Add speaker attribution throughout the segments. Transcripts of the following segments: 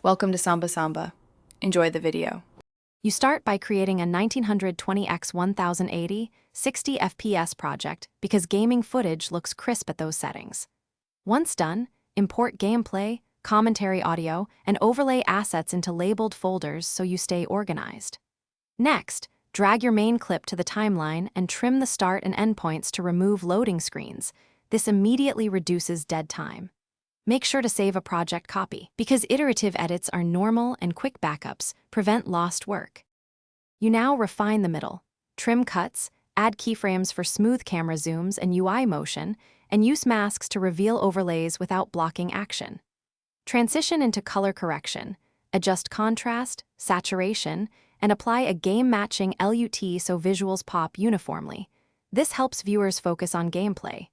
Speaker 1: Welcome to Samba Samba. Enjoy the video.
Speaker 2: You start by creating a 1920x1080 60 FPS project because gaming footage looks crisp at those settings. Once done, import gameplay, commentary audio, and overlay assets into labeled folders so you stay organized. Next, drag your main clip to the timeline and trim the start and end points to remove loading screens. This immediately reduces dead time. Make sure to save a project copy, because iterative edits are normal and quick backups prevent lost work. You now refine the middle, trim cuts, add keyframes for smooth camera zooms and UI motion, and use masks to reveal overlays without blocking action. Transition into color correction, adjust contrast, saturation, and apply a game-matching LUT so visuals pop uniformly. This helps viewers focus on gameplay.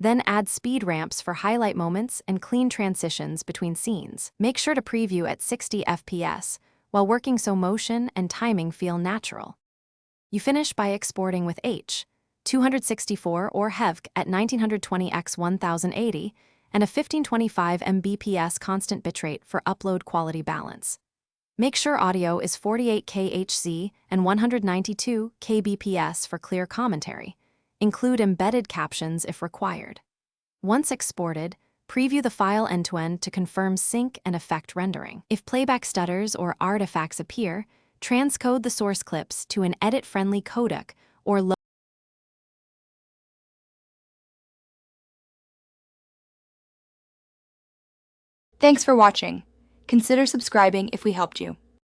Speaker 2: Then add speed ramps for highlight moments and clean transitions between scenes. Make sure to preview at 60 FPS while working so motion and timing feel natural. You finish by exporting with H.264 or HEVC at 1920x1080 and a 1525 Mbps constant bitrate for upload quality balance. Make sure audio is 48K HZ and 192 kbps for clear commentary. Include embedded captions if required. Once exported, preview the file end-to-end to confirm sync and effect rendering. If playback stutters or artifacts appear, transcode the source clips to an edit-friendly codec or low.
Speaker 3: Thanks for watching. Consider subscribing if we helped you.